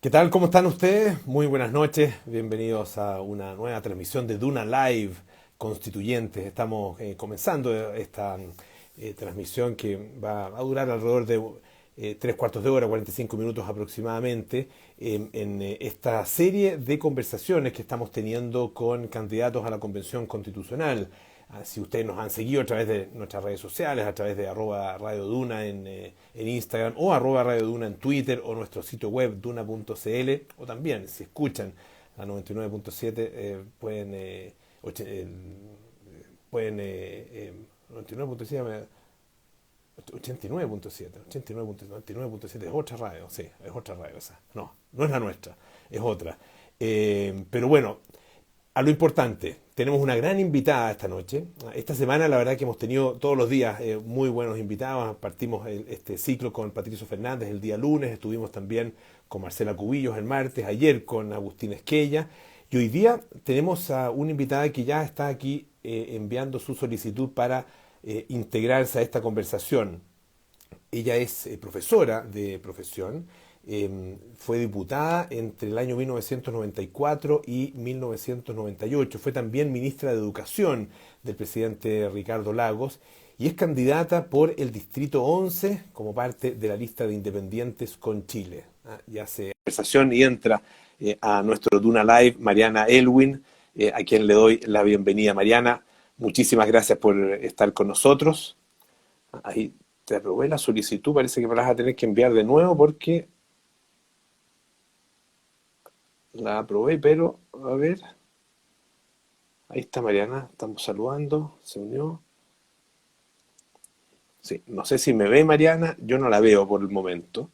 ¿Qué tal? ¿Cómo están ustedes? Muy buenas noches. Bienvenidos a una nueva transmisión de Duna Live Constituyentes. Estamos comenzando esta transmisión que va a durar alrededor de tres cuartos de hora, 45 minutos aproximadamente, en esta serie de conversaciones que estamos teniendo con candidatos a la Convención Constitucional. Si ustedes nos han seguido a través de nuestras redes sociales, a través de @Radio Duna en Instagram o @Radio Duna en Twitter o nuestro sitio web duna.cl, o también si escuchan a 99.7 pueden 99.7 89.7 89.7 es otra radio, sí, es otra radio esa. No, no es la nuestra, es otra. Pero bueno, a lo importante, tenemos una gran invitada esta noche. Esta semana la verdad que hemos tenido todos los días muy buenos invitados. Partimos este ciclo con Patricio Fernández el día lunes, estuvimos también con Marcela Cubillos el martes, ayer con Agustín Esquella, y hoy día tenemos a una invitada que ya está aquí enviando su solicitud para integrarse a esta conversación. Ella es profesora de profesión, fue diputada entre el año 1994 y 1998, fue también ministra de Educación del presidente Ricardo Lagos y es candidata por el Distrito 11 como parte de la lista de independientes con Chile. Ya se conversación y entra a nuestro Duna Live Mariana Elwin, a quien le doy la bienvenida. Mariana, muchísimas gracias por estar con nosotros. Ahí te aprobé la solicitud, parece que me la vas a tener que enviar de nuevo porque la aprobé, pero a ver, ahí está Mariana, estamos saludando, se unió. Sí, no sé si me ve Mariana, yo no la veo por el momento.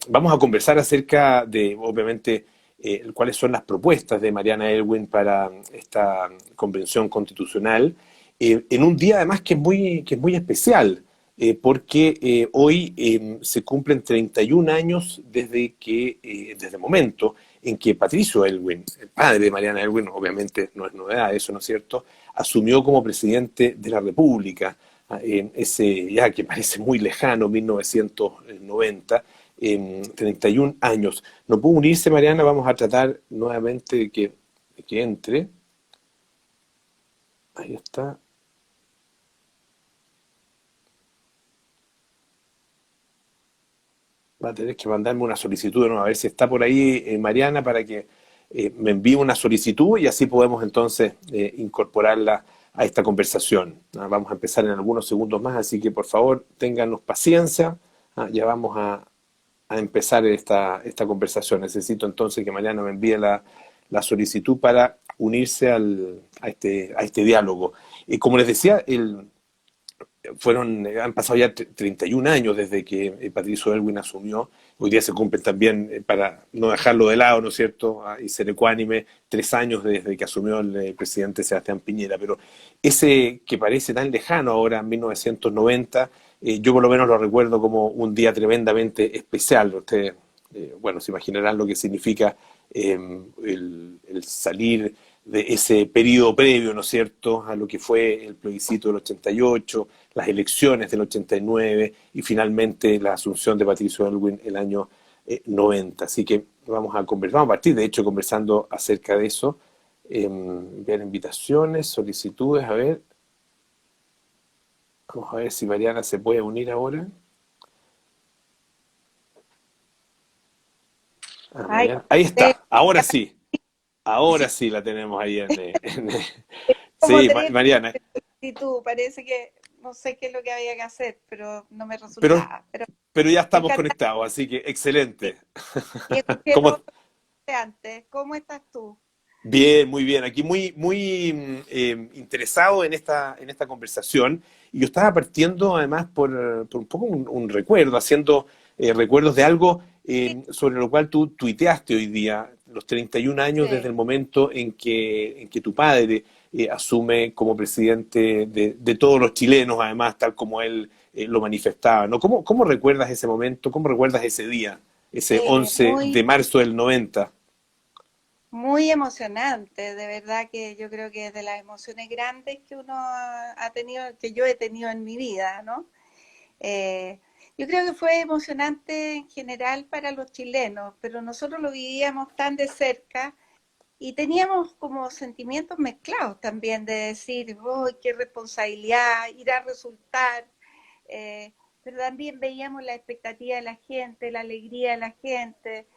Vamos a conversar acerca de, obviamente, cuáles son las propuestas de Mariana Elwin para esta convención constitucional, en un día además que es muy especial, porque hoy se cumplen 31 años desde el momento en que Patricio Elwin, el padre de Mariana Elwin, obviamente no es novedad eso, ¿no es cierto?, asumió como presidente de la República, en ese ya que parece muy lejano, 1990, 31 años. No pudo unirse, Mariana, vamos a tratar nuevamente de que entre. Ahí está. Va a tener que mandarme una solicitud de nuevo, a ver si está por ahí Mariana, para que me envíe una solicitud y así podemos entonces incorporarla a esta conversación. Vamos a empezar en algunos segundos más, así que por favor téngannos paciencia. Ya vamos a empezar esta conversación. Necesito entonces que Mariana me envíe la solicitud para unirse a este diálogo. Como les decía, han pasado ya 31 años desde que Patricio Elwin asumió. Hoy día se cumplen también, para no dejarlo de lado, ¿no es cierto?, y ser ecuánime, 3 años desde que asumió el presidente Sebastián Piñera. Pero ese que parece tan lejano ahora, 1990, yo por lo menos lo recuerdo como un día tremendamente especial. Ustedes, bueno, se imaginarán lo que significa el salir de ese periodo previo, ¿no es cierto?, a lo que fue el plebiscito del 88, las elecciones del 89 y finalmente la asunción de Patricio Aylwin el año 90. Así que vamos a partir, de hecho, conversando acerca de eso. Ver invitaciones, solicitudes, a ver. Vamos a ver si Mariana se puede unir ahora. Ay, Mariana. Ahí te- está, ahora sí la tenemos ahí como Sí, tres Mariana. y tú, parece que no sé qué es lo que había que hacer, pero no me Pero, resultaba. Pero pero ya estamos encantada. conectados, así que excelente. Y escuché ¿Cómo? lo de antes. ¿Cómo estás tú? Bien, muy bien. Aquí muy interesado en esta conversación. Y yo estaba partiendo además por un poco un recuerdo, haciendo recuerdos de algo sobre lo cual tú tuiteaste hoy día, los 31 años desde Sí. el momento en que tu padre asume como presidente de todos los chilenos, además, tal como él lo manifestaba, ¿no? ¿Cómo recuerdas ese momento? ¿Cómo recuerdas ese día, ese 11 Muy, de marzo del 90? muy emocionante, de verdad que yo creo que es de las emociones grandes que uno ha tenido, que yo he tenido en mi vida, ¿no? Eh, Yo creo que fue emocionante en general para los chilenos, pero nosotros lo vivíamos tan de cerca y teníamos como sentimientos mezclados también de decir, oh, qué responsabilidad, irá a resultar, eh, pero también veíamos la expectativa de la gente, la alegría de la gente,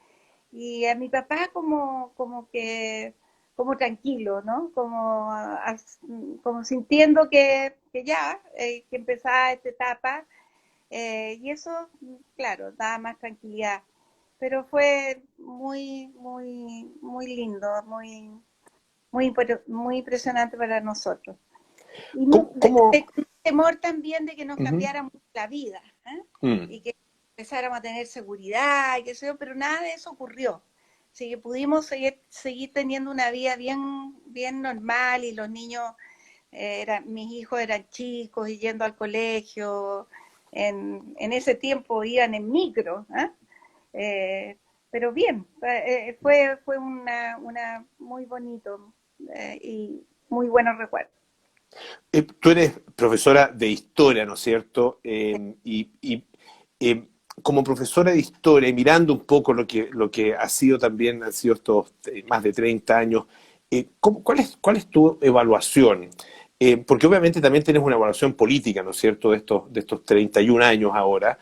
y a mi papá como que, como tranquilo, ¿no? Como sintiendo que ya, que empezaba esta etapa, y eso, claro, daba más tranquilidad. Pero fue muy lindo, muy impresionante para nosotros. Y ¿Cómo? con temor también de que nos Ujú. cambiara mucho la vida, ¿eh? Mm. Y que empezáramos a tener seguridad y qué sé yo, pero nada de eso ocurrió. Así que pudimos seguir teniendo una vida bien normal y los niños, mis hijos eran chicos y yendo al colegio. En ese tiempo iban en micro, ¿eh? Eh, pero bien, fue una muy bonito y muy buenos recuerdos. Tú eres profesora de historia, ¿no es cierto? Eh, como profesora de historia, y mirando un poco lo que ha sido también, han sido estos más de 30 años, cuál es tu evaluación? Porque obviamente también tienes una evaluación política, ¿no es cierto?, de estos 31 años ahora,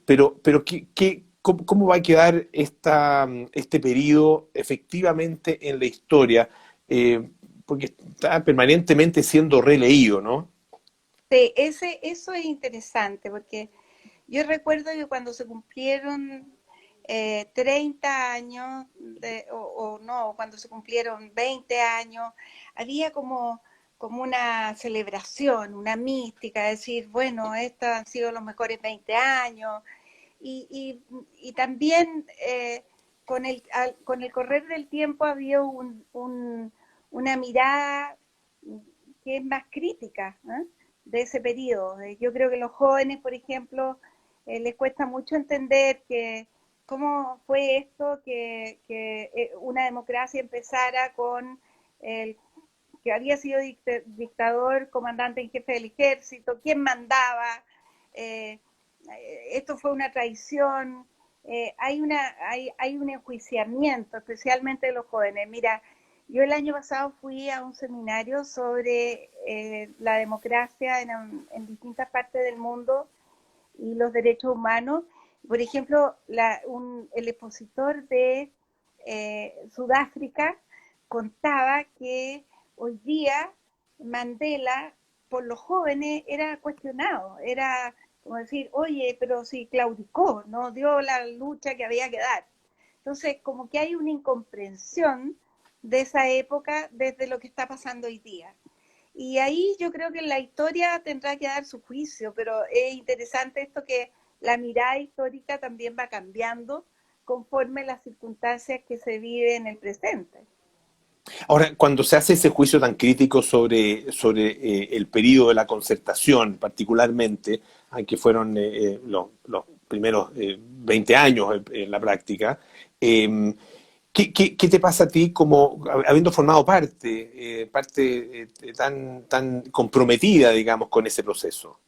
pero cómo va a quedar este periodo efectivamente en la historia? Eh, Porque está permanentemente siendo releído, ¿no? Sí, eso es interesante porque yo recuerdo que cuando se cumplieron 30 años, o no, cuando se cumplieron 20 años, había como una celebración, una mística, decir, bueno, estos han sido los mejores 20 años, y también con el correr del tiempo había una mirada que es más crítica, ¿eh? De ese periodo. Yo creo que los jóvenes, por ejemplo, les cuesta mucho entender que cómo fue esto que una democracia empezara con el que había sido dictador, comandante en jefe del ejército, quién mandaba, eh, esto fue una traición, hay un enjuiciamiento, especialmente de los jóvenes. Mira, yo el año pasado fui a un seminario sobre la democracia en distintas partes del mundo y los derechos humanos. Por ejemplo, el expositor de Sudáfrica contaba que hoy día Mandela por los jóvenes era cuestionado, era como decir, oye, pero si claudicó, no dio la lucha que había que dar. Entonces, como que hay una incomprensión de esa época desde lo que está pasando hoy día. Y ahí yo creo que la historia tendrá que dar su juicio, pero es interesante esto que la mirada histórica también va cambiando conforme las circunstancias que se viven en el presente. Ahora, cuando se hace ese juicio tan crítico sobre el periodo de la concertación, particularmente, que fueron los primeros 20 años en la práctica, ¿qué te pasa a ti como habiendo formado parte tan comprometida, digamos, con ese proceso?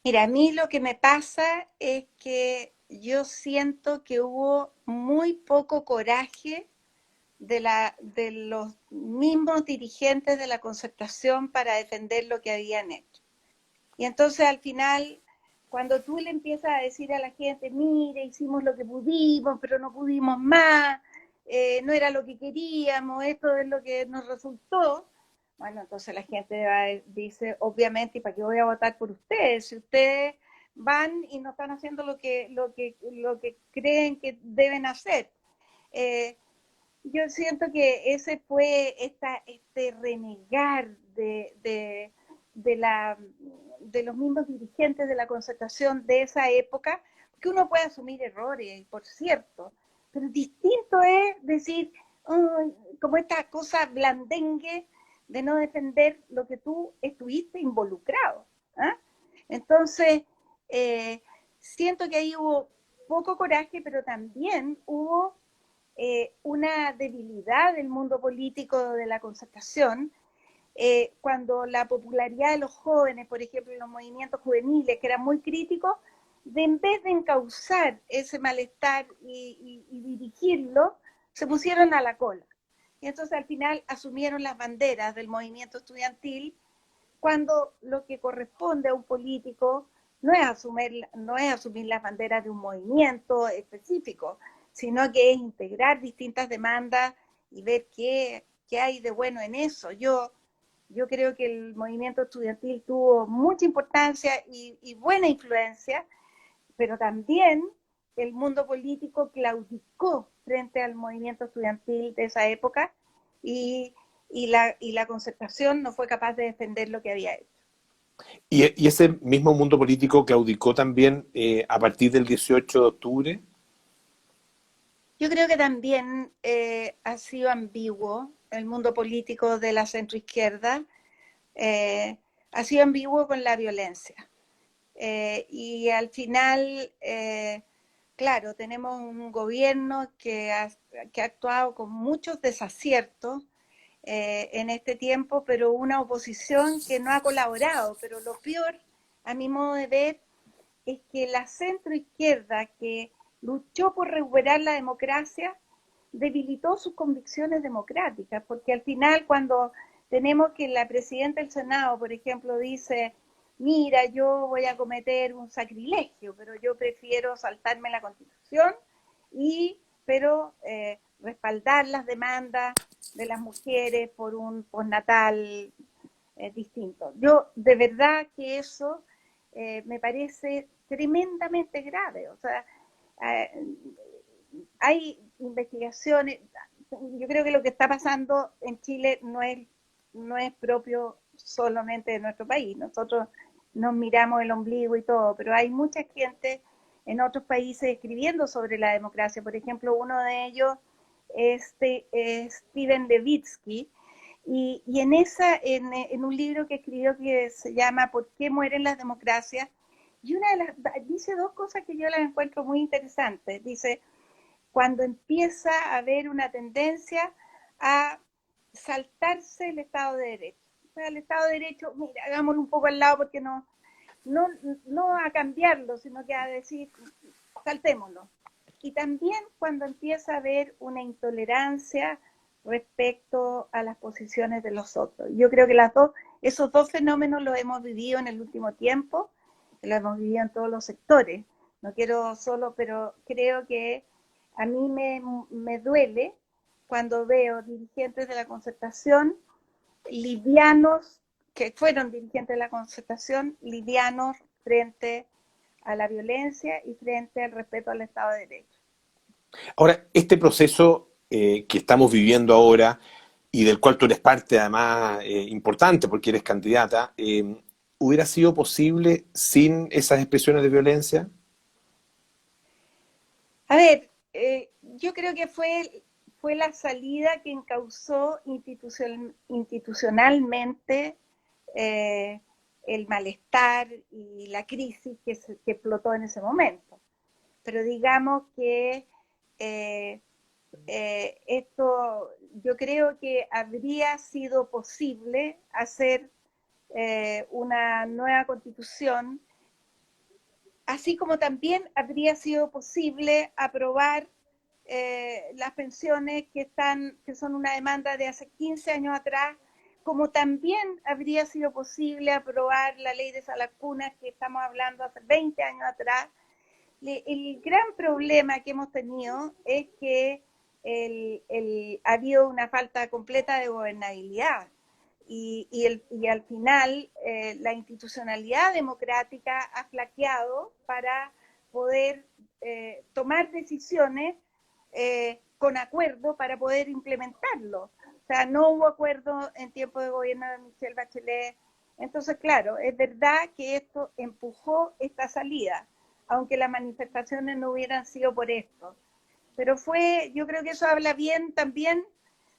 Mira, a mí lo que me pasa es que yo siento que hubo muy poco coraje de los mismos dirigentes de la concertación para defender lo que habían hecho. Y entonces al final, cuando tú le empiezas a decir a la gente, mire, hicimos lo que pudimos, pero no pudimos más, no era lo que queríamos, esto es lo que nos resultó, bueno, entonces la gente dice, obviamente, ¿y para qué voy a votar por ustedes? Si ustedes van y no están haciendo lo que creen que deben hacer. Eh, yo siento que ese fue este renegar de, la, de los mismos dirigentes de la concertación de esa época, que uno puede asumir errores, por cierto, pero distinto es decir, oh, como esta cosa blandengue de no defender lo que tú estuviste involucrado. ¿Ah? Entonces, eh, siento que ahí hubo poco coraje, pero también hubo una debilidad del mundo político de la concertación, cuando la popularidad de los jóvenes, por ejemplo, en los movimientos juveniles, que eran muy críticos, en vez de encauzar ese malestar y dirigirlo, se pusieron a la cola. Y entonces al final asumieron las banderas del movimiento estudiantil, cuando lo que corresponde a un político no es asumir las banderas de un movimiento específico, sino que es integrar distintas demandas y ver qué hay de bueno en eso. Yo creo que el movimiento estudiantil tuvo mucha importancia y buena influencia, pero también el mundo político claudicó frente al movimiento estudiantil de esa época y, y la concertación no fue capaz de defender lo que había hecho. Y ese mismo mundo político claudicó también a partir del 18 de octubre. Yo creo que también ha sido ambiguo el mundo político de la centroizquierda, ha sido ambiguo con la violencia. Y al final, claro, tenemos un gobierno que ha actuado con muchos desaciertos en este tiempo, pero una oposición que no ha colaborado. Pero lo peor, a mi modo de ver, es que la centroizquierda que luchó por recuperar la democracia debilitó sus convicciones democráticas, porque al final cuando tenemos que la presidenta del Senado, por ejemplo, dice, mira, yo voy a cometer un sacrilegio, pero yo prefiero saltarme la Constitución, pero respaldar las demandas de las mujeres por un postnatal distinto. Yo de verdad que eso me parece tremendamente grave. O sea, eh, hay investigaciones, yo creo que lo que está pasando en Chile no es propio solamente de nuestro país. Nosotros nos miramos el ombligo y todo, pero hay mucha gente en otros países escribiendo sobre la democracia. Por ejemplo, uno de ellos es Steven Levitsky, y en un libro que escribió que se llama ¿Por qué mueren las democracias? Y dice dos cosas que yo las encuentro muy interesantes. Dice, cuando empieza a haber una tendencia a saltarse el Estado de Derecho. O sea, el Estado de Derecho, mira, hagámoslo un poco al lado porque no, no a cambiarlo, sino que a decir, saltémoslo. Y también cuando empieza a haber una intolerancia respecto a las posiciones de los otros. Yo creo que esos dos fenómenos los hemos vivido en el último tiempo, lo hemos vivido en todos los sectores. No quiero solo, pero creo que a mí me duele cuando veo dirigentes de la concertación livianos, que fueron dirigentes de la concertación, livianos frente a la violencia y frente al respeto al Estado de Derecho. Ahora, este proceso que estamos viviendo ahora y del cual tú eres parte además importante porque eres candidata, ¿hubiera sido posible sin esas expresiones de violencia? A ver, yo creo que fue la salida que encausó institucionalmente eh, el malestar y la crisis que explotó en ese momento. Pero digamos que eh, yo creo que habría sido posible hacer una nueva constitución, así como también habría sido posible aprobar las pensiones que son una demanda de hace 15 años atrás, como también habría sido posible aprobar la ley de Salacunas que estamos hablando hace 20 años atrás. El gran problema que hemos tenido es que ha habido una falta completa de gobernabilidad y al final la institucionalidad democrática ha flaqueado para poder tomar decisiones con acuerdo para poder implementarlo. O sea, no hubo acuerdo en tiempo de gobierno de Michelle Bachelet. Entonces, claro, es verdad que esto empujó esta salida, aunque las manifestaciones no hubieran sido por esto. Pero yo creo que eso habla bien también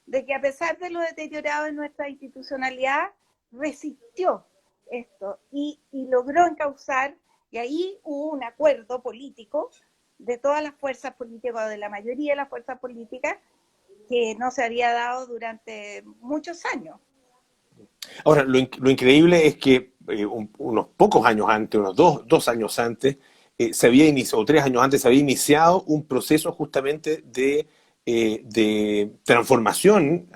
de que a pesar de lo deteriorado de nuestra institucionalidad, resistió esto y logró encauzar, y ahí hubo un acuerdo político de todas las fuerzas políticas, o de la mayoría de las fuerzas políticas, que no se había dado durante muchos años. Ahora, lo increíble es que unos pocos años antes, unos dos años antes, se había iniciado, o 3 años antes se había iniciado un proceso justamente de transformación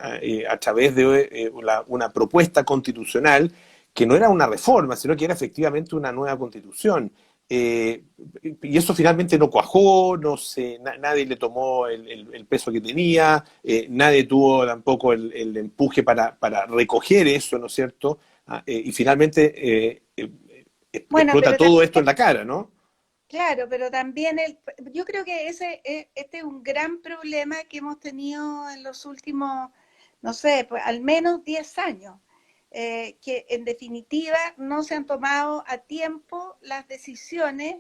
a través de una propuesta constitucional que no era una reforma, sino que era efectivamente una nueva constitución. Eh, y eso finalmente no cuajó, no sé, nadie le tomó el peso que tenía, nadie tuvo tampoco el empuje para recoger eso, ¿no es cierto? Y finalmente Bueno, explota pero todo esto también, en la cara, ¿no? claro, pero también yo creo que este es un gran problema que hemos tenido en los últimos, no sé, pues al menos 10 años, que en definitiva no se han tomado a tiempo las decisiones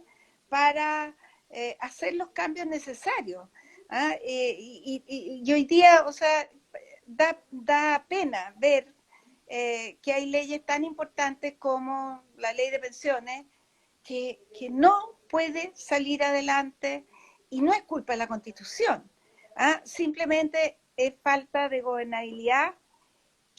para hacer los cambios necesarios. ¿Ah? Y hoy día, o sea, da pena ver que hay leyes tan importantes como la ley de pensiones que no puede salir adelante y no es culpa de la Constitución. ¿Ah? Simplemente es falta de gobernabilidad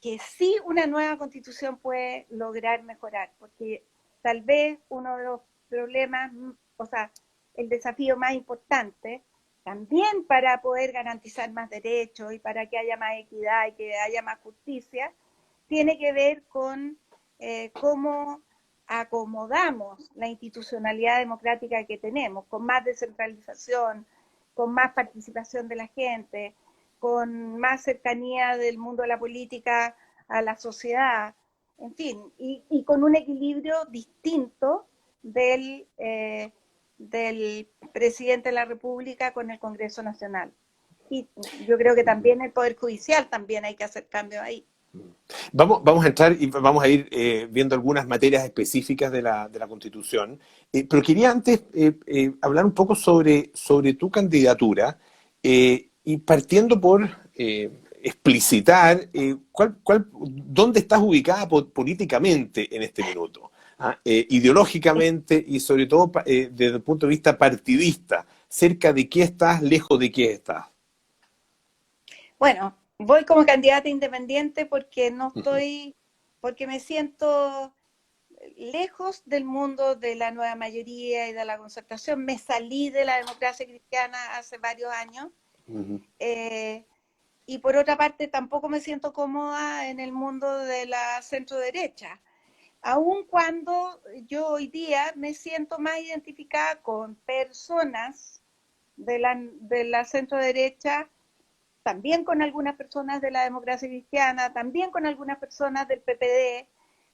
que sí una nueva Constitución puede lograr mejorar, porque tal vez uno de los problemas, o sea, el desafío más importante, también para poder garantizar más derechos y para que haya más equidad y que haya más justicia, tiene que ver con cómo acomodamos la institucionalidad democrática que tenemos, con más descentralización, con más participación de la gente, con más cercanía del mundo de la política a la sociedad, en fin, y con un equilibrio distinto del presidente de la República con el Congreso Nacional. Y yo creo que también el Poder Judicial también hay que hacer cambios ahí. Vamos a entrar y vamos a ir viendo algunas materias específicas de la Constitución, pero quería antes hablar un poco sobre tu candidatura y partiendo por explicitar dónde estás ubicada políticamente en este minuto, ¿ah? Ideológicamente y sobre todo desde el punto de vista partidista, cerca de qué estás, lejos de qué estás. Bueno, voy como candidata independiente porque no Ujú, estoy, porque me siento lejos del mundo de la nueva mayoría y de la concertación. Me salí de la democracia cristiana hace varios años. ujú. eh, y por otra parte, tampoco me siento cómoda en el mundo de la centro derecha, aun cuando yo hoy día me siento más identificada con personas de la centro derecha, también con algunas personas de la democracia cristiana, también con algunas personas del PPD.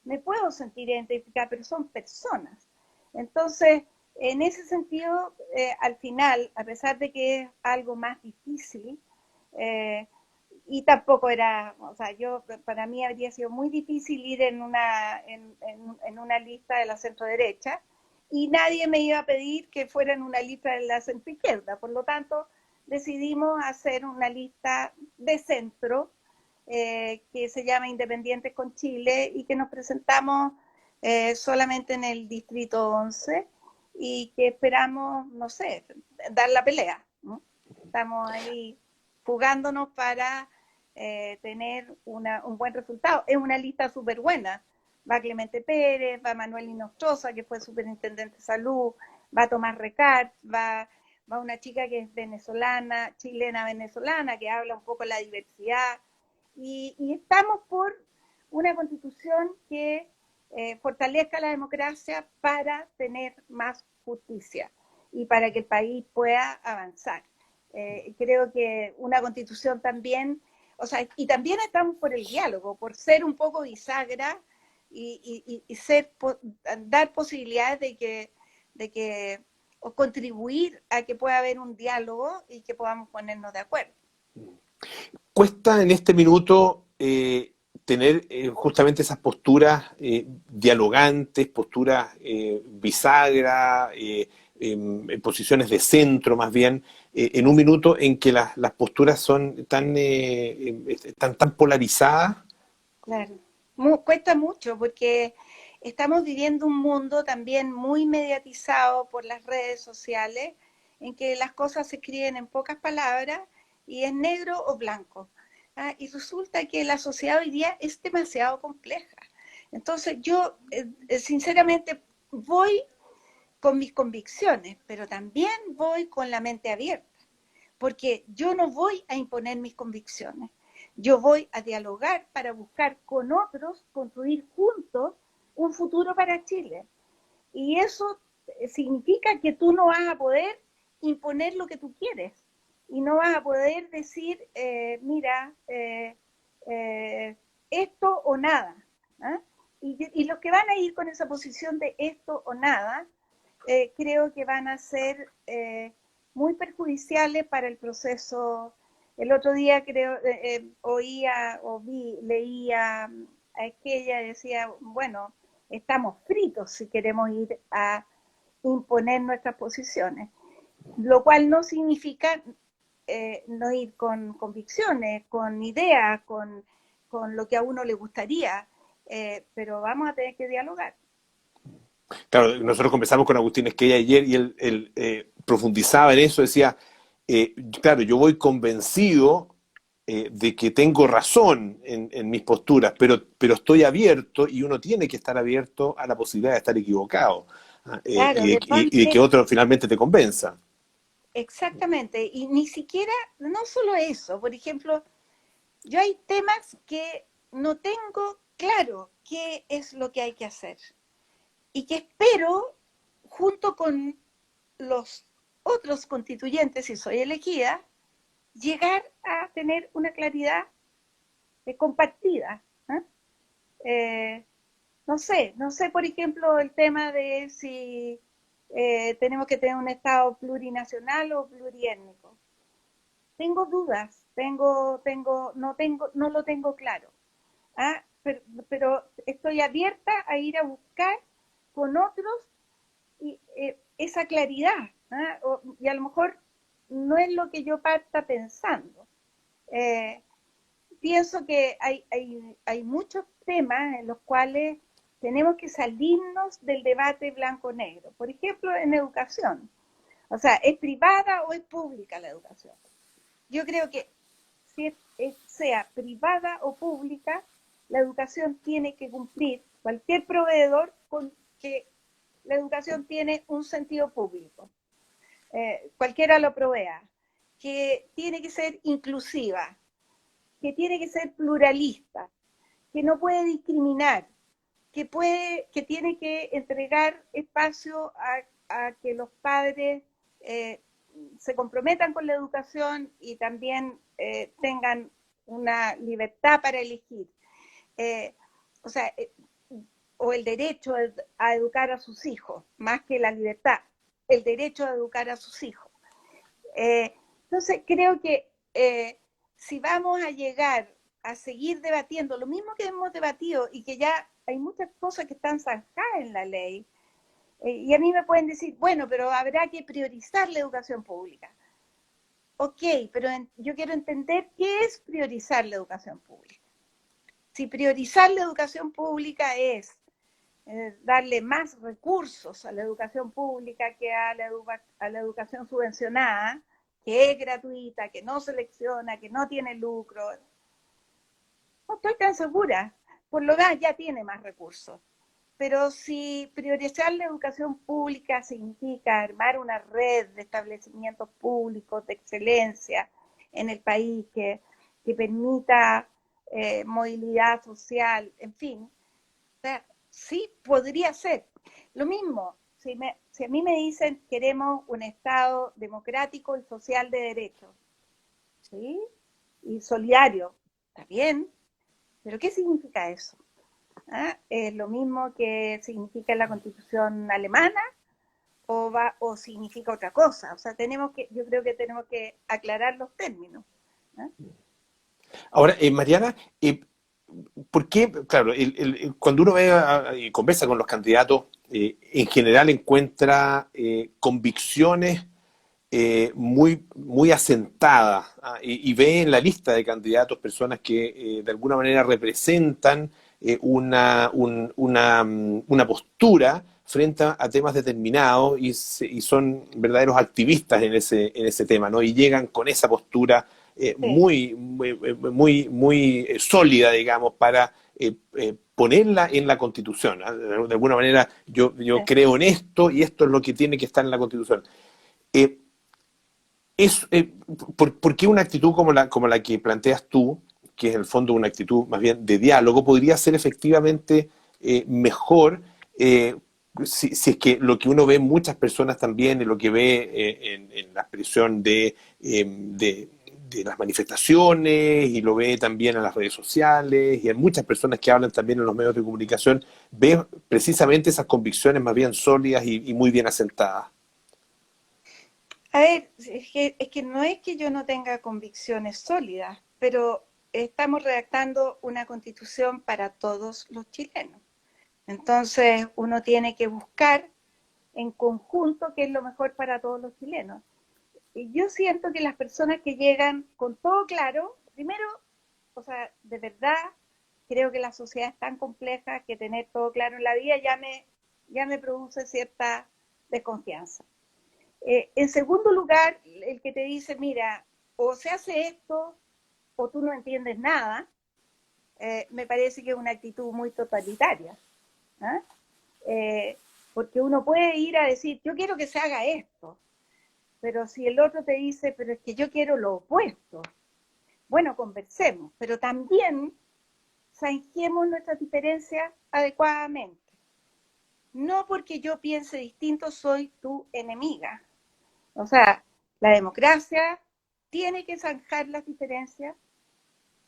Me puedo sentir identificada, pero son personas. Entonces, en ese sentido, al final, a pesar de que es algo más difícil, eh, y tampoco era, o sea, para mí habría sido muy difícil ir en una lista de la centro derecha y nadie me iba a pedir que fuera en una lista de la centro izquierda. Por lo tanto, decidimos hacer una lista de centro que se llama Independientes con Chile y que nos presentamos solamente en el distrito 11 y que esperamos, no sé, dar la pelea, ¿no? Estamos ahí jugándonos para tener un buen resultado. Es una lista súper buena. Va Clemente Pérez, va Manuel Inostroza, que fue superintendente de salud, va Tomás Recart, va una chica que es venezolana, chilena venezolana, que habla un poco de la diversidad. Y estamos por una constitución que fortalezca la democracia para tener más justicia y para que el país pueda avanzar. Creo que una constitución también, o sea, y también estamos por el diálogo, por ser un poco bisagra y dar posibilidades de que o contribuir a que pueda haber un diálogo y que podamos ponernos de acuerdo. Cuesta en este minuto tener justamente esas posturas dialogantes, posturas bisagra, posiciones de centro más bien, en un minuto en que las posturas son tan polarizadas. Claro. Cuesta mucho porque estamos viviendo un mundo también muy mediatizado por las redes sociales, en que las cosas se escriben en pocas palabras y es negro o blanco. ¿Ah? Y resulta que la sociedad hoy día es demasiado compleja. Entonces yo, sinceramente, voy con mis convicciones, pero también voy con la mente abierta, porque yo no voy a imponer mis convicciones, yo voy a dialogar para buscar con otros, construir juntos un futuro para Chile. Y eso significa que tú no vas a poder imponer lo que tú quieres y no vas a poder decir, mira, esto o nada. ¿eh? Y los que van a ir con esa posición de esto o nada, creo que van a ser muy perjudiciales para el proceso. El otro día creo oía o leía a aquella decía, bueno, estamos fritos si queremos ir a imponer nuestras posiciones, lo cual no significa no ir con convicciones, con ideas, con lo que a uno le gustaría, pero vamos a tener que dialogar. Claro, nosotros conversamos con Agustín Esquella ayer y él profundizaba en eso, decía, claro, yo voy convencido de que tengo razón en mis posturas, pero estoy abierto y uno tiene que estar abierto a la posibilidad de estar equivocado, Claro, de todas y de que maneras, otro finalmente te convenza. exactamente, y ni siquiera, no solo eso, por ejemplo, yo hay temas que no tengo claro qué es lo que hay que hacer y que espero, junto con los otros constituyentes, si soy elegida, llegar a tener una claridad compartida. ¿eh? Eh, no sé, por ejemplo, el tema de si tenemos que tener un Estado plurinacional o pluriétnico. Tengo dudas, no lo tengo claro. ¿ah? Pero estoy abierta a ir a buscar con otros y, esa claridad. ¿ah? Y a lo mejor no es lo que yo parta pensando. Eh, Pienso que hay muchos temas en los cuales tenemos que salirnos del debate blanco-negro. Por ejemplo, en educación. O sea, ¿es privada o es pública la educación? Yo creo que si sea privada o pública, la educación tiene que cumplir cualquier proveedor con que la educación tiene un sentido público, cualquiera lo provea, que tiene que ser inclusiva, que tiene que ser pluralista, que no puede discriminar, que tiene que entregar espacio a que los padres se comprometan con la educación y también tengan una libertad para elegir. Eh, o sea, o el derecho a educar a sus hijos, más que la libertad, el derecho a educar a sus hijos. Entonces, creo que si vamos a llegar a seguir debatiendo lo mismo que hemos debatido y que ya hay muchas cosas que están zanjadas en la ley, y a mí me pueden decir, bueno, pero habrá que priorizar la educación pública. Ok, pero yo quiero entender qué es priorizar la educación pública. Si priorizar la educación pública es darle más recursos a la educación pública que a la educación subvencionada, que es gratuita, que no selecciona, que no tiene lucro. No estoy tan segura. Por lo demás ya tiene más recursos. Pero si priorizar la educación pública significa armar una red de establecimientos públicos de excelencia en el país que permita movilidad social, en fin, o sea, sí podría ser. Lo mismo, si a mí me dicen queremos un Estado democrático y social de derechos, ¿sí? Y solidario, está bien, pero ¿qué significa eso? ¿Ah? ¿Es lo mismo que significa la Constitución alemana o significa otra cosa? O sea, yo creo que tenemos que aclarar los términos. ¿ah? Ahora, Mariana, ¿por qué? Claro, cuando uno ve y conversa con los candidatos, en general encuentra convicciones muy asentadas, y ve en la lista de candidatos personas que de alguna manera representan una postura frente a temas determinados y son verdaderos activistas en ese tema, ¿no? Y llegan con esa postura Sí, muy sólida, digamos, para ponerla en la Constitución. ¿Ah? De alguna manera yo creo en esto y esto es lo que tiene que estar en la Constitución. Eh, ¿Por qué una actitud como la que planteas tú, que es en el fondo una actitud más bien de diálogo, podría ser efectivamente mejor si es que lo que uno ve en muchas personas también, y lo que ve en la expresión de las manifestaciones, y lo ve también en las redes sociales, y en muchas personas que hablan también en los medios de comunicación, ve precisamente esas convicciones más bien sólidas y muy bien asentadas? A ver, es que no es que yo no tenga convicciones sólidas, pero estamos redactando una constitución para todos los chilenos. Entonces, uno tiene que buscar en conjunto qué es lo mejor para todos los chilenos. Y yo siento que las personas que llegan con todo claro, primero, o sea, de verdad, creo que la sociedad es tan compleja que tener todo claro en la vida ya me produce cierta desconfianza. En segundo lugar, el que te dice, mira, o se hace esto o tú no entiendes nada, me parece que es una actitud muy totalitaria. ¿Ah? Eh, Porque uno puede ir a decir, yo quiero que se haga esto, pero si el otro te dice, pero es que yo quiero lo opuesto, bueno, conversemos, pero también zanjemos nuestras diferencias adecuadamente. No porque yo piense distinto soy tu enemiga. O sea, la democracia tiene que zanjar las diferencias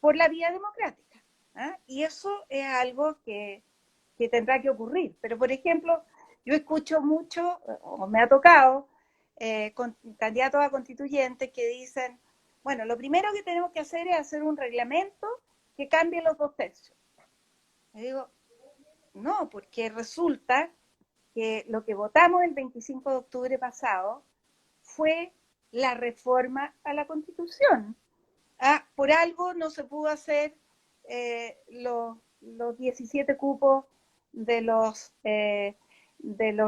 por la vía democrática. ¿Ah? Y eso es algo que tendrá que ocurrir. Pero, por ejemplo, yo escucho mucho, o me ha tocado, con candidatos a constituyentes que dicen, bueno, lo primero que tenemos que hacer es hacer un reglamento que cambie los 2/3. Y digo, no, porque resulta que lo que votamos el 25 de octubre pasado fue la reforma a la Constitución. Ah, por algo no se pudo hacer los 17 cupos de los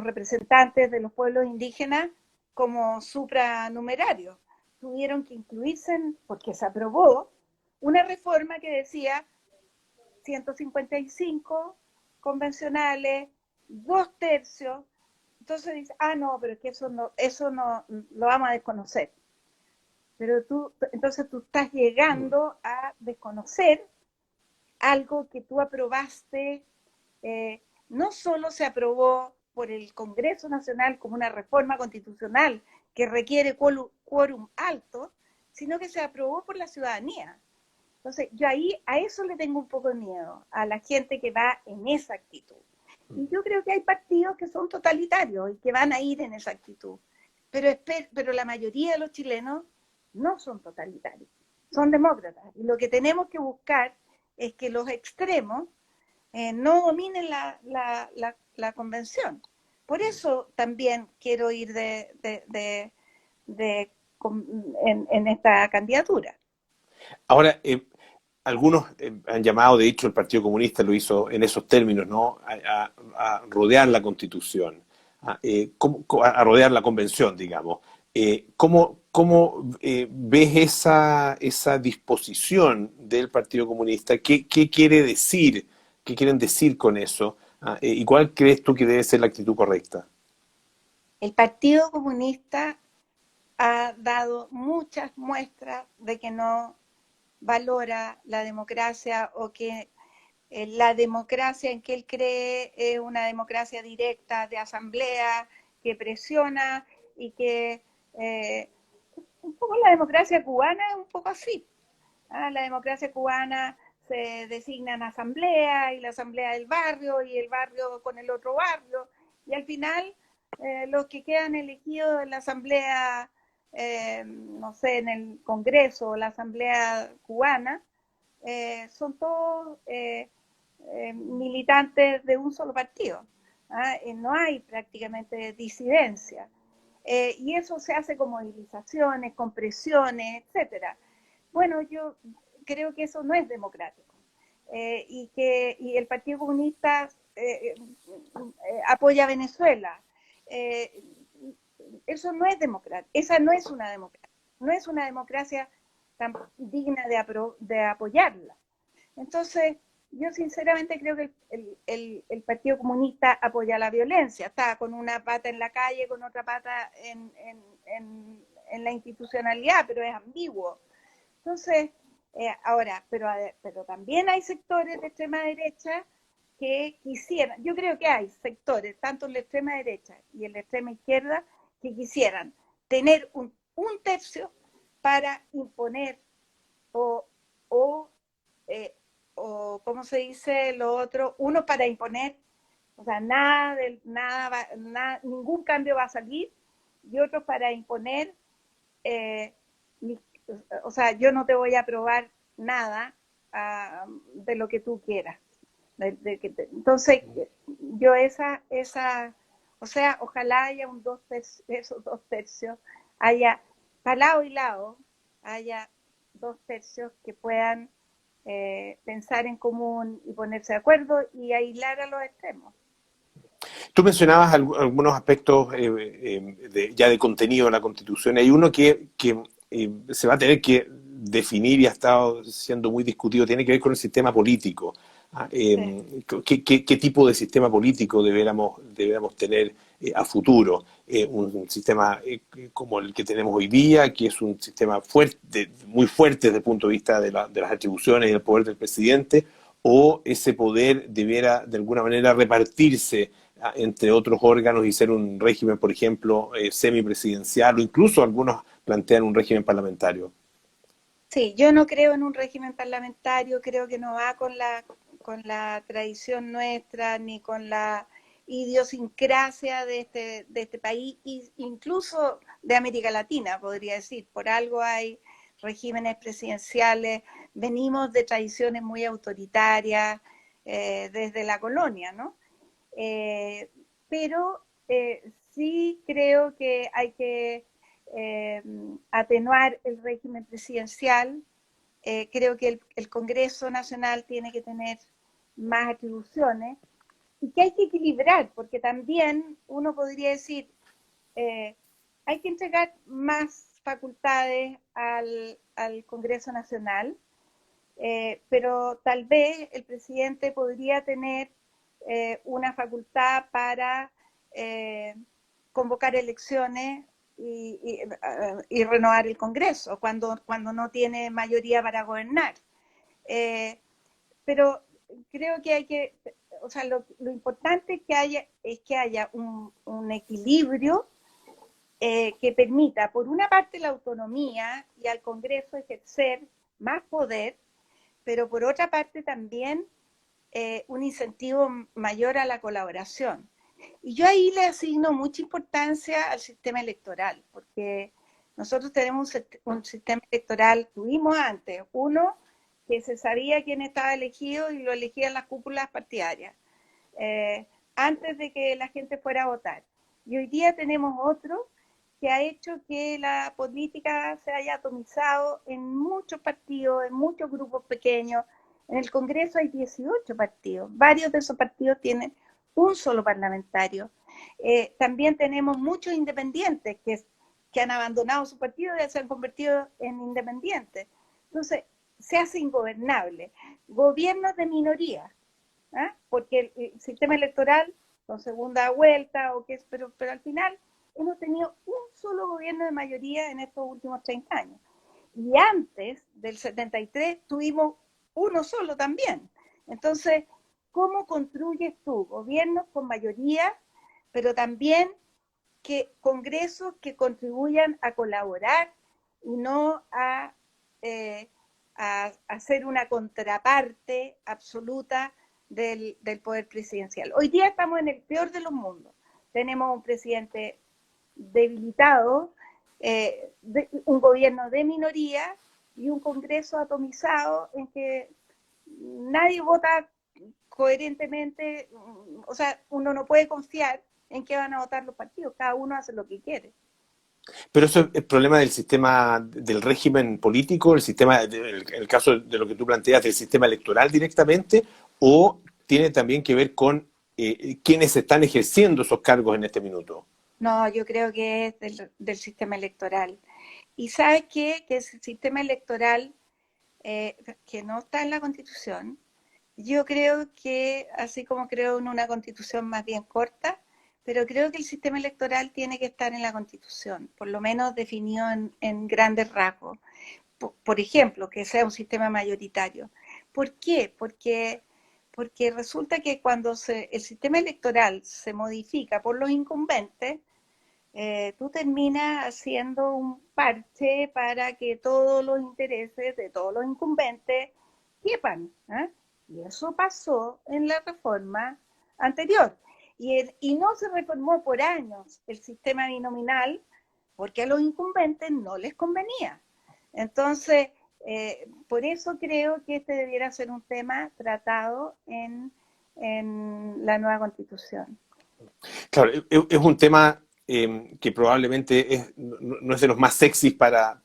representantes de los pueblos indígenas como supranumerarios. Tuvieron que incluirse porque se aprobó una reforma que decía 155 convencionales, 2/3. Entonces dice, no, pero es que eso no lo vamos a desconocer. Pero entonces tú estás llegando a desconocer algo que tú aprobaste. No solo se aprobó por el Congreso Nacional como una reforma constitucional que requiere quórum alto, sino que se aprobó por la ciudadanía. Entonces, yo ahí a eso le tengo un poco de miedo, a la gente que va en esa actitud. Y yo creo que hay partidos que son totalitarios y que van a ir en esa actitud. Pero la mayoría de los chilenos no son totalitarios, son demócratas. Y lo que tenemos que buscar es que los extremos no dominen la convención. Por eso también quiero ir en esta candidatura. Ahora, algunos han llamado, de hecho el Partido Comunista lo hizo en esos términos, ¿no? A rodear la Constitución, a rodear la Convención, digamos. ¿Cómo ves esa disposición del Partido Comunista? ¿Qué quiere decir? ¿Qué quieren decir con eso? ¿Y cuál crees tú que debe ser la actitud correcta? El Partido Comunista ha dado muchas muestras de que no valora la democracia o que la democracia en que él cree es una democracia directa de asamblea que presiona y que un poco la democracia cubana es un poco así. La democracia cubana se designa en asamblea y la asamblea del barrio y el barrio con el otro barrio y al final los que quedan elegidos en la asamblea, no sé, en el Congreso o la asamblea cubana, son todos militantes de un solo partido. No hay prácticamente disidencia. Y eso se hace con movilizaciones, con presiones, etcétera. Bueno, yo creo que eso no es democrático. Y el Partido Comunista apoya a Venezuela. Eh, Eso no es democracia. Esa no es una democracia. No es una democracia tan digna de apoyarla. Entonces, yo sinceramente creo que el Partido Comunista apoya la violencia, está con una pata en la calle, con otra pata en la institucionalidad, pero es ambiguo. Entonces, ahora, pero también hay sectores de extrema derecha que quisieran, yo creo que hay sectores, tanto en la extrema derecha y en la extrema izquierda, que quisieran tener un tercio para imponer o, o, eh, o, ¿cómo se dice lo otro? Uno para imponer, o sea, ningún cambio va a salir, y otros para imponer, eh, o sea, yo no te voy a aprobar nada de lo que tú quieras. Entonces, yo o sea, ojalá haya esos 2 tercios, haya, para lado y lado, haya 2 tercios que puedan pensar en común y ponerse de acuerdo y aislar a los extremos. Tú mencionabas algunos aspectos ya de contenido de la Constitución. Hay uno que se va a tener que definir y ha estado siendo muy discutido, tiene que ver con el sistema político. Sí. ¿Qué tipo de sistema político deberíamos tener a futuro? Un sistema como el que tenemos hoy día, que es un sistema fuerte, muy fuerte desde el punto de vista de las atribuciones y el poder del presidente, o ese poder debiera de alguna manera repartirse entre otros órganos y ser un régimen, por ejemplo, semipresidencial, o incluso algunos plantean un régimen parlamentario. Sí, yo no creo en un régimen parlamentario, creo que no va con la tradición nuestra ni con la idiosincrasia de este país, incluso de América Latina, podría decir. Por algo hay regímenes presidenciales, venimos de tradiciones muy autoritarias desde la colonia, ¿no? Eh, pero sí creo que hay que eh, atenuar el régimen presidencial. Creo que el Congreso Nacional tiene que tener más atribuciones y que hay que equilibrar, porque también uno podría decir, eh, hay que entregar más facultades al Congreso Nacional, pero tal vez el presidente podría tener una facultad para eh, convocar elecciones y renovar el Congreso cuando no tiene mayoría para gobernar. Eh, pero creo que o sea, lo importante es que haya un equilibrio que permita, por una parte, la autonomía y al Congreso ejercer más poder, pero por otra parte también un incentivo mayor a la colaboración. Y yo ahí le asigno mucha importancia al sistema electoral, porque nosotros tenemos un sistema electoral, tuvimos antes, uno que se sabía quién estaba elegido y lo elegían las cúpulas partidarias, eh, antes de que la gente fuera a votar. Y hoy día tenemos otro que ha hecho que la política se haya atomizado en muchos partidos, en muchos grupos pequeños. En el Congreso hay 18 partidos, varios de esos partidos tienen un solo parlamentario. También tenemos muchos independientes que han abandonado su partido y se han convertido en independientes. Entonces, se hace ingobernable. Gobiernos de minoría, ¿ah? Porque el sistema electoral con segunda vuelta, pero al final hemos tenido un solo gobierno de mayoría en estos últimos 30 años. Y antes del 73 tuvimos uno solo también. Entonces, ¿cómo construyes tú gobiernos con mayoría, pero también que congresos que contribuyan a colaborar y no eh, a hacer una contraparte absoluta del poder presidencial? Hoy día estamos en el peor de los mundos. Tenemos un presidente debilitado, un gobierno de minoría y un Congreso atomizado en que nadie vota coherentemente. O sea, uno no puede confiar en qué van a votar los partidos, cada uno hace lo que quiere. Pero eso es el problema del sistema, del régimen político, el caso de lo que tú planteas, del sistema electoral directamente, o tiene también que ver con quienes están ejerciendo esos cargos en este minuto. No, yo creo que es del sistema electoral. ¿Y sabes qué? Que es el sistema electoral que no está en la Constitución, Yo creo que, así como creo en una constitución más bien corta, pero creo que el sistema electoral tiene que estar en la constitución, por lo menos definido en grandes rasgos. Por ejemplo, que sea un sistema mayoritario. ¿Por qué? Porque resulta que cuando el sistema electoral se modifica por los incumbentes, tú terminas haciendo un parche para que todos los intereses de todos los incumbentes quepan. ¿Eh? Y eso pasó en la reforma anterior. Y no se reformó por años el sistema binominal porque a los incumbentes no les convenía. Entonces, por eso creo que este debiera ser un tema tratado en la nueva constitución. Claro, es un tema que probablemente no es de los más sexys para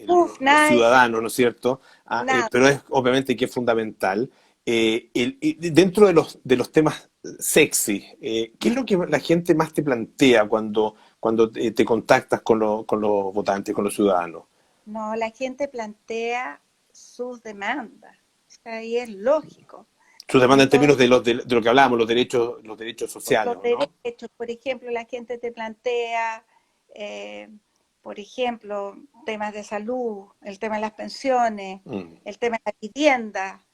Uf, los nada, ciudadanos, ¿no es cierto? nada. Pero es obviamente que es fundamental. Y dentro de los temas sexy, ¿qué es lo que la gente más te plantea cuando te contactas con los votantes, con los ciudadanos? No, la gente plantea sus demandas. O sea, y es lógico. Su demanda en términos Entonces, de lo que hablábamos, los derechos sociales, los ¿no? derechos, por ejemplo, la gente te plantea, eh, por ejemplo, temas de salud, el tema de las pensiones, Mm. el tema de la vivienda,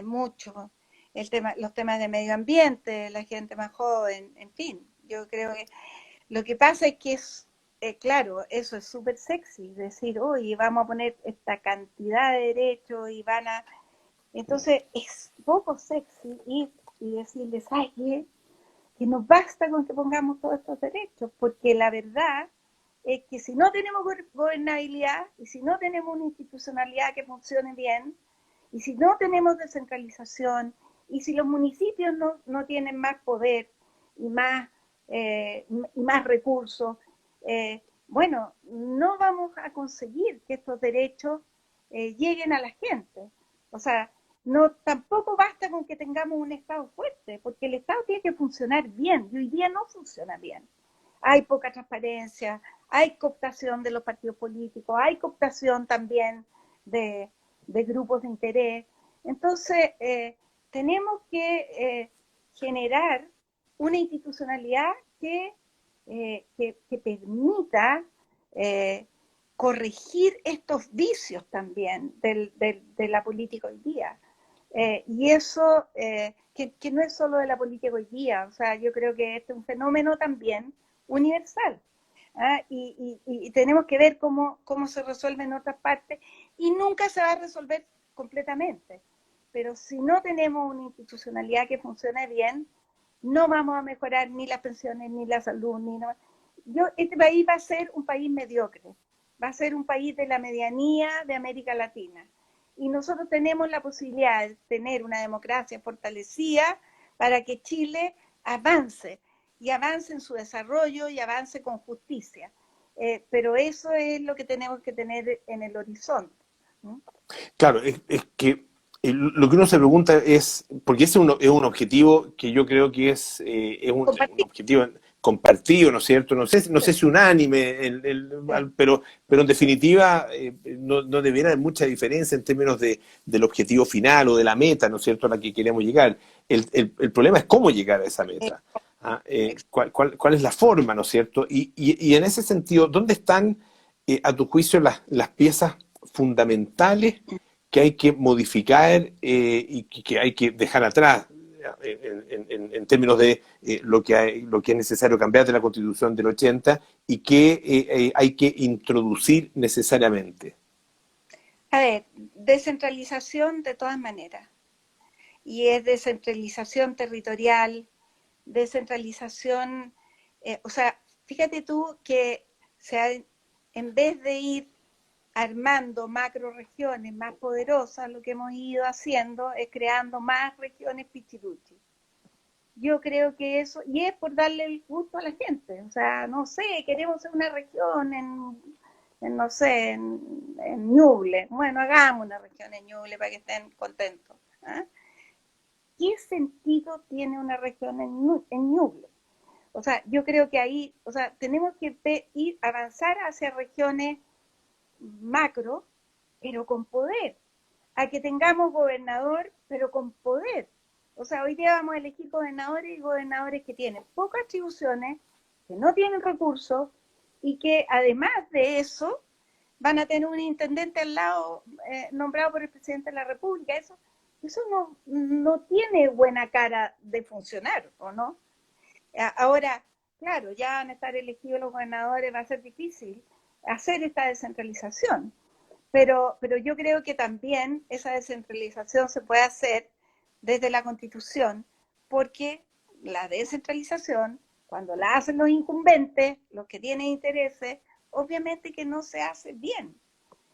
mucho, los temas de medio ambiente, la gente más joven, en fin. Yo creo que lo que pasa es que claro, eso es súper sexy, decir, oye, vamos a poner esta cantidad de derechos y van a... Entonces es poco sexy ir y decirles, ¿sabes qué? Que nos basta con que pongamos todos estos derechos, porque la verdad es que si no tenemos gobernabilidad y si no tenemos una institucionalidad que funcione bien, y si no tenemos descentralización, y si los municipios no tienen más poder y más recursos, bueno, no vamos a conseguir que estos derechos lleguen a la gente. O sea, no, tampoco basta con que tengamos un Estado fuerte, porque el Estado tiene que funcionar bien y hoy día no funciona bien. Hay poca transparencia, hay cooptación de los partidos políticos, hay cooptación también de, de grupos de interés. Entonces, tenemos que generar una institucionalidad que permita eh, corregir estos vicios también de la política hoy día. Y eso, que no es solo de la política hoy día, o sea, yo creo que este es un fenómeno también universal. ¿Ah? Y tenemos que ver cómo se resuelve en otras partes y nunca se va a resolver completamente. Pero si no tenemos una institucionalidad que funcione bien, no vamos a mejorar ni las pensiones, ni la salud, ni no. Este país va a ser un país mediocre, va a ser un país de la medianía de América Latina. Y nosotros tenemos la posibilidad de tener una democracia fortalecida para que Chile avance y avance en su desarrollo y avance con justicia. Pero eso es lo que tenemos que tener en el horizonte. ¿No? Claro, es que lo que uno se pregunta es, porque ese es un objetivo que yo creo que es un Compartir. objetivo compartido, ¿no es cierto? No sé si unánime, pero en definitiva no debiera haber mucha diferencia en términos del objetivo final o de la meta, ¿no es cierto?, a la que queremos llegar. El problema es cómo llegar a esa meta. ¿Cuál es la forma, ¿no es cierto? Y en ese sentido, ¿dónde están, a tu juicio, las piezas fundamentales que hay que modificar y que hay que dejar atrás en términos de lo que es necesario cambiar de la Constitución del 80 y que hay que introducir necesariamente? A ver, descentralización de todas maneras. Y es descentralización territorial, descentralización, o sea, fíjate tú que en vez de ir armando macro regiones más poderosas, lo que hemos ido haciendo es creando más regiones pichiruchi. Yo creo que eso, y es por darle el gusto a la gente, o sea, no sé, queremos ser una región no sé, en Ñuble, bueno, hagamos una región en Ñuble para que estén contentos. ¿Eh? ¿Qué sentido tiene una región en Ñuble? O sea, yo creo que ahí, o sea, tenemos que avanzar hacia regiones macro, pero con poder, a que tengamos gobernador pero con poder. O sea, hoy día vamos a elegir gobernadores y gobernadores que tienen pocas atribuciones, que no tienen recursos y que además de eso van a tener un intendente al lado nombrado por el presidente de la República. Eso no tiene buena cara de funcionar, ¿o no? Ahora, claro, ya van a estar elegidos los gobernadores, va a ser difícil hacer esta descentralización. Pero yo creo que también esa descentralización se puede hacer desde la Constitución, porque la descentralización, cuando la hacen los incumbentes, los que tienen intereses, obviamente que no se hace bien.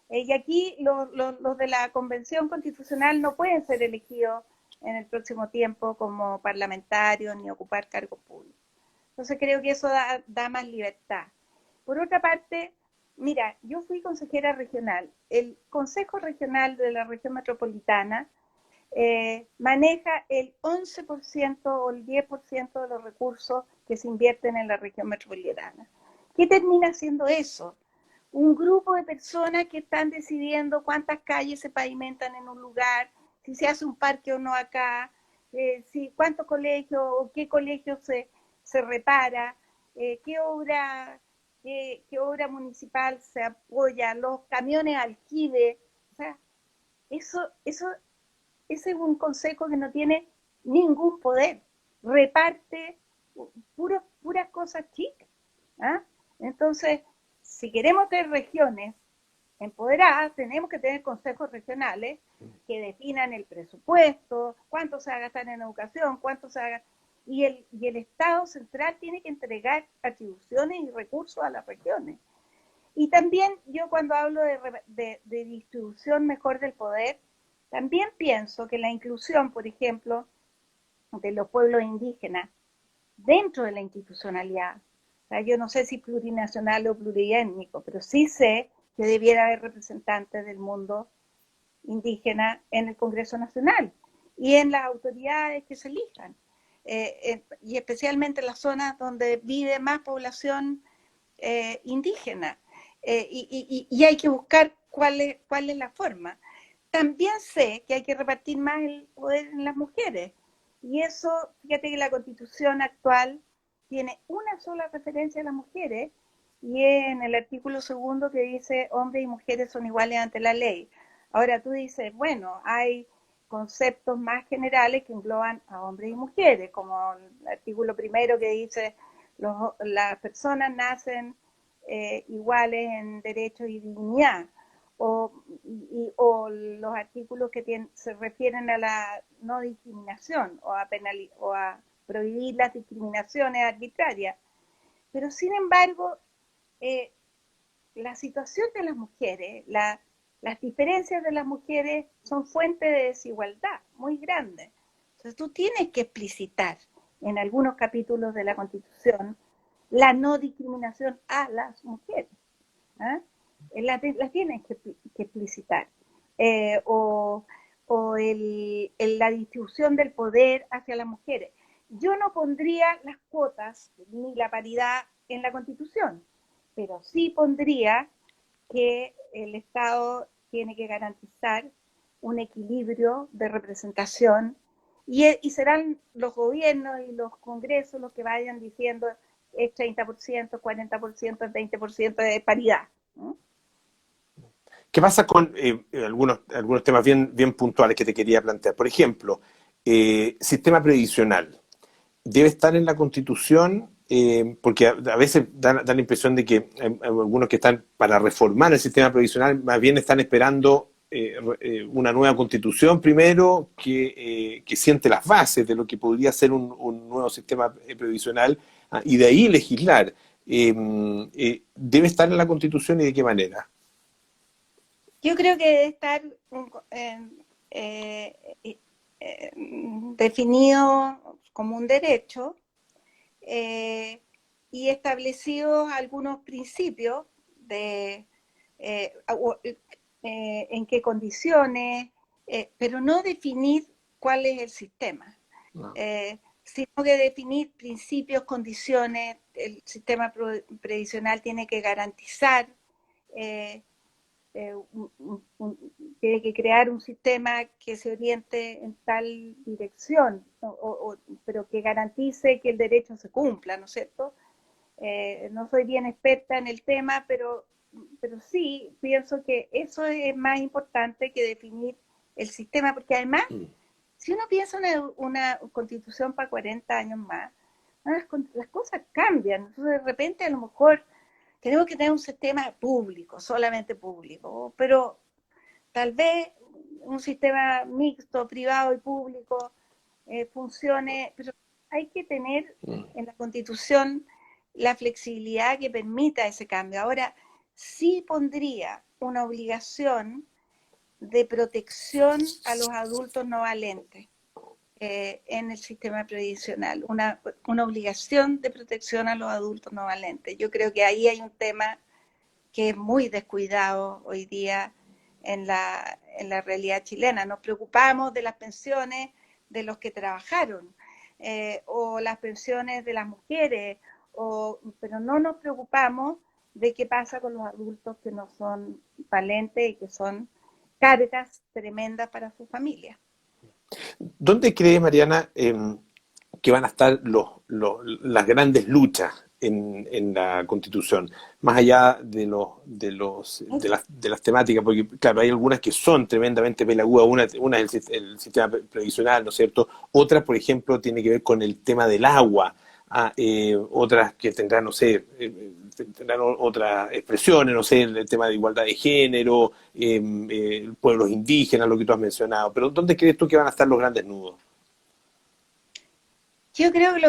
Y aquí los de la Convención Constitucional no pueden ser elegidos en el próximo tiempo como parlamentarios ni ocupar cargos públicos. Entonces creo que eso da más libertad. Por otra parte, mira, yo fui consejera regional. El Consejo Regional de la Región Metropolitana maneja el 11% o el 10% de los recursos que se invierten en la región metropolitana. ¿Qué termina siendo eso? Un grupo de personas que están decidiendo cuántas calles se pavimentan en un lugar, si se hace un parque o no acá, cuántos colegios o qué colegios se repara, qué obra municipal se apoya, los camiones alquive. O sea, eso ese es un consejo que no tiene ningún poder, reparte puras cosas chicas. ¿Ah? Entonces, si queremos tener regiones empoderadas, tenemos que tener consejos regionales que definan el presupuesto, cuánto se va a gastar en educación, cuánto se va a gastar, y el Estado central tiene que entregar atribuciones y recursos a las regiones. Y también yo cuando hablo de distribución mejor del poder, también pienso que la inclusión, por ejemplo, de los pueblos indígenas dentro de la institucionalidad, o sea, yo no sé si plurinacional o pluriétnico, pero sí sé que debiera haber representantes del mundo indígena en el Congreso Nacional y en las autoridades que se elijan, y especialmente en las zonas donde vive más población indígena, y hay que buscar cuál es la forma. También sé que hay que repartir más el poder en las mujeres. Y eso, fíjate que la Constitución actual tiene una sola referencia a las mujeres y es en el artículo segundo que dice hombres y mujeres son iguales ante la ley. Ahora tú dices, bueno, hay conceptos más generales que engloban a hombres y mujeres, como el artículo primero que dice las personas nacen iguales en derechos y dignidad. O los artículos que se refieren a la no discriminación o a prohibir las discriminaciones arbitrarias. Pero sin embargo, eh, la situación de las mujeres, las diferencias de las mujeres son fuente de desigualdad muy grande. Entonces tú tienes que explicitar en algunos capítulos de la Constitución la no discriminación a las mujeres. ¿Ah? Las tienes que explicitar. O la distribución del poder hacia las mujeres. Yo no pondría las cuotas ni la paridad en la Constitución, pero sí pondría que el Estado tiene que garantizar un equilibrio de representación y serán los gobiernos y los congresos los que vayan diciendo es 30%, 40%, 20% de paridad. ¿No? ¿Qué pasa con algunos temas bien puntuales que te quería plantear? Por ejemplo, sistema previsional. ¿Debe estar en la Constitución? Porque a veces da la impresión de que hay algunos que están para reformar el sistema previsional, más bien están esperando una nueva Constitución primero que siente las bases de lo que podría ser un nuevo sistema previsional, y de ahí legislar. ¿Debe estar en la Constitución y de qué manera? Yo creo que debe estar definido como un derecho eh, y establecidos algunos principios de en qué condiciones, pero no definir cuál es el sistema, No. sino que definir principios, condiciones. El sistema previsional tiene que garantizar tiene que crear un sistema que se oriente en tal dirección, pero que garantice que el derecho se cumpla, ¿no es cierto? No soy bien experta en el tema, pero sí pienso que eso es más importante que definir el sistema, porque además, si uno piensa una constitución para 40 años más, las cosas cambian. Entonces, de repente, a lo mejor tenemos que tener un sistema público, solamente público, pero tal vez un sistema mixto, privado y público, funcione, pero hay que tener en la Constitución la flexibilidad que permita ese cambio. Ahora, sí pondría una obligación de protección a los adultos no valentes en el sistema previsional, una obligación de protección a los adultos no valentes. Yo creo que ahí hay un tema que es muy descuidado hoy día en la realidad chilena. Nos preocupamos de las pensiones de los que trabajaron o las pensiones de las mujeres, pero no nos preocupamos de qué pasa con los adultos que no son valentes y que son cargas tremendas para su familia. ¿Dónde crees, Mariana, que van a estar las grandes luchas en la Constitución? Más allá de las temáticas, porque claro, hay algunas que son tremendamente pelagudas, una es el sistema previsional, ¿no es cierto? Otras, por ejemplo, tiene que ver con el tema del agua. Otras que tendrán, no sé, tendrán otras expresiones, no sé, el tema de igualdad de género, pueblos indígenas, lo que tú has mencionado. Pero ¿dónde crees tú que van a estar los grandes nudos? Yo creo que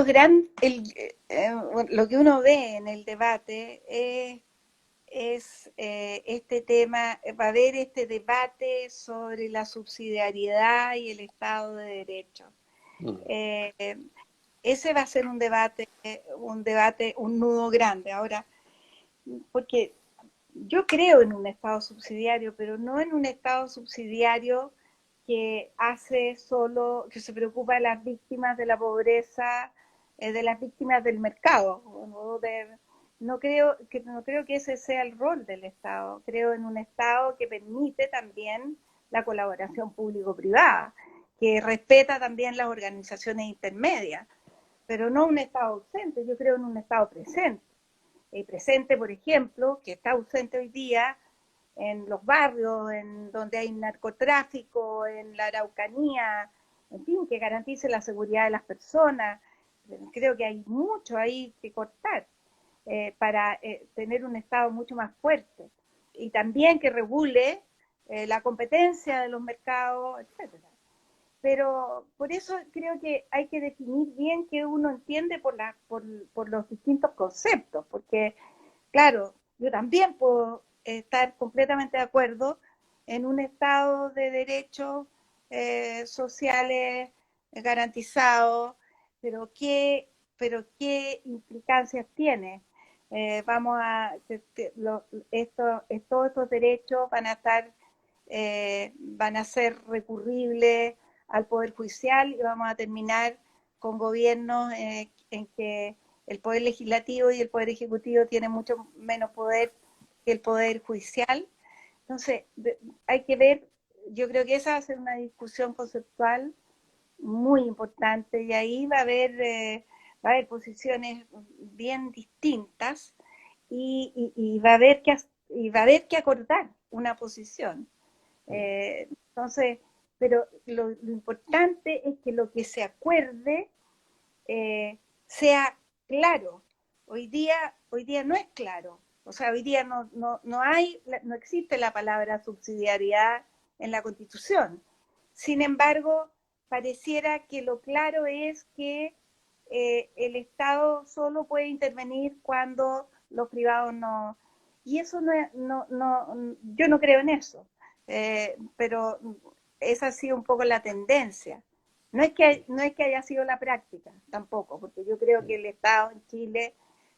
lo que uno ve en el debate es este tema, va a haber este debate sobre la subsidiariedad y el Estado de Derecho. Mm. Eh, Ese va a ser un nudo grande. Ahora, porque yo creo en un Estado subsidiario, pero no en un Estado subsidiario que hace solo, que se preocupa de las víctimas de la pobreza, de las víctimas del mercado. No creo que ese sea el rol del Estado. Creo en un Estado que permite también la colaboración público-privada, que respeta también las organizaciones intermedias, pero no un Estado ausente. Yo creo en un Estado presente. Presente, por ejemplo, que está ausente hoy día en los barrios, en donde hay narcotráfico, en la Araucanía, en fin, que garantice la seguridad de las personas. Creo que hay mucho ahí que cortar para tener un Estado mucho más fuerte y también que regule la competencia de los mercados, etcétera. Pero por eso creo que hay que definir bien qué uno entiende por los distintos conceptos, porque, claro, yo también puedo estar completamente de acuerdo en un Estado de derechos sociales garantizados, pero qué implicancias tiene. Vamos a, todos estos derechos van a ser recurribles al Poder Judicial y vamos a terminar con gobiernos en que el Poder Legislativo y el Poder Ejecutivo tienen mucho menos poder que el Poder Judicial. Entonces, hay que ver, yo creo que esa va a ser una discusión conceptual muy importante y ahí va a haber posiciones bien distintas y va a haber que acordar una posición. Entonces, pero lo importante es que lo que se acuerde sea claro. Hoy día no es claro. O sea, hoy día no existe la palabra subsidiariedad en la Constitución. Sin embargo, pareciera que lo claro es que el Estado solo puede intervenir cuando los privados no. Y eso yo no creo en eso. Pero esa ha sido un poco la tendencia. No es que haya sido la práctica tampoco, porque yo creo que el Estado en Chile,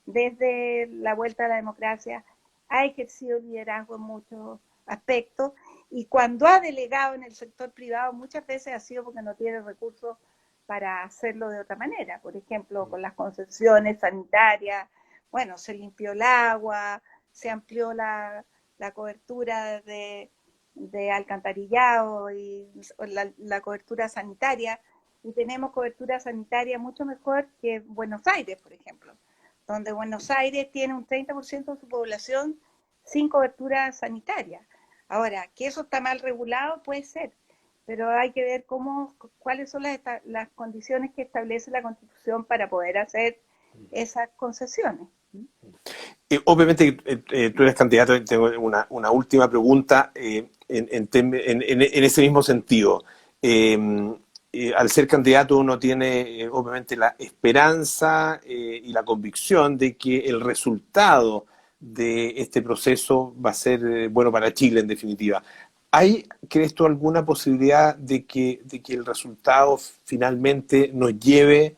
desde la vuelta a la democracia, ha ejercido liderazgo en muchos aspectos y cuando ha delegado en el sector privado muchas veces ha sido porque no tiene recursos para hacerlo de otra manera. Por ejemplo, con las concesiones sanitarias, bueno, se limpió el agua, se amplió la cobertura de alcantarillado y la cobertura sanitaria, y tenemos cobertura sanitaria mucho mejor que Buenos Aires, por ejemplo, donde Buenos Aires tiene un 30% de su población sin cobertura sanitaria. Ahora, que eso está mal regulado puede ser, pero hay que ver cuáles son las condiciones que establece la Constitución para poder hacer esas concesiones. Obviamente, tú eres candidato, tengo una última pregunta en ese mismo sentido. Al ser candidato uno tiene obviamente la esperanza y la convicción de que el resultado de este proceso va a ser bueno para Chile en definitiva. ¿Crees tú alguna posibilidad de que el resultado finalmente nos lleve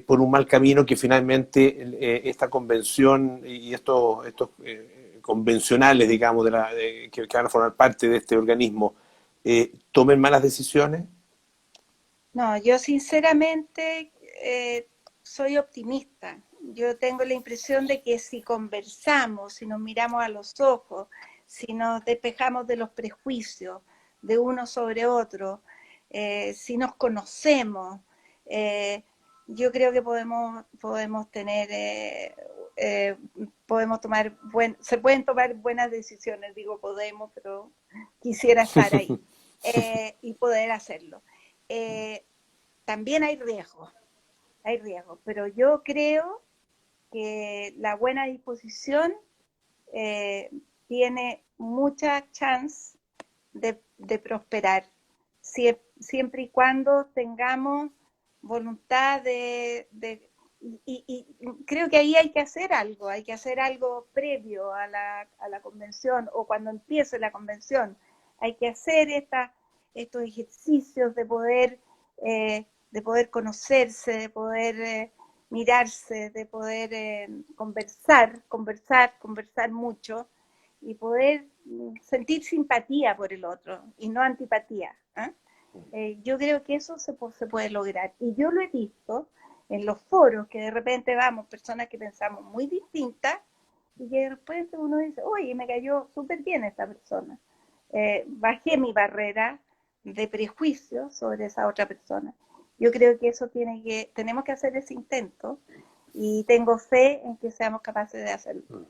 por un mal camino, que finalmente esta convención y estos convencionales, digamos, que van a formar parte de este organismo, tomen malas decisiones? No, yo sinceramente soy optimista. Yo tengo la impresión de que si conversamos, si nos miramos a los ojos, si nos despejamos de los prejuicios de uno sobre otro, si nos conocemos, yo creo que podemos tener, se pueden tomar buenas decisiones, digo podemos, pero quisiera estar ahí y poder hacerlo. También hay riesgos, pero yo creo que la buena disposición tiene mucha chance de prosperar, siempre y cuando tengamos voluntad y creo que ahí hay que hacer algo previo a la convención o cuando empiece la convención. Hay que hacer estos ejercicios de poder conocerse, de poder mirarse, de poder conversar mucho y poder sentir simpatía por el otro y no antipatía. Yo creo que eso se puede lograr. Y yo lo he visto en los foros, que de repente vamos, personas que pensamos muy distintas, y que de repente uno dice, oye, me cayó súper bien esta persona. Bajé mi barrera de prejuicio sobre esa otra persona. Yo creo que tenemos que hacer ese intento y tengo fe en que seamos capaces de hacerlo.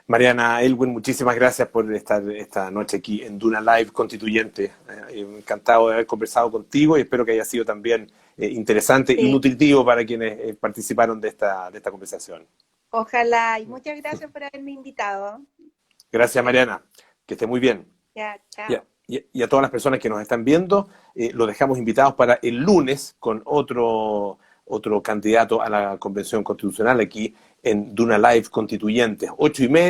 Mariana Elwin, muchísimas gracias por estar esta noche aquí en Duna Live Constituyente. Encantado de haber conversado contigo y espero que haya sido también interesante y nutritivo para quienes participaron de esta conversación. Ojalá, y muchas gracias por haberme invitado. Gracias, Mariana. Que esté muy bien. Ya, chao. Y a todas las personas que nos están viendo, los dejamos invitados para el lunes con otro candidato a la Convención Constitucional aquí en Duna Live Constituyentes, 8:30.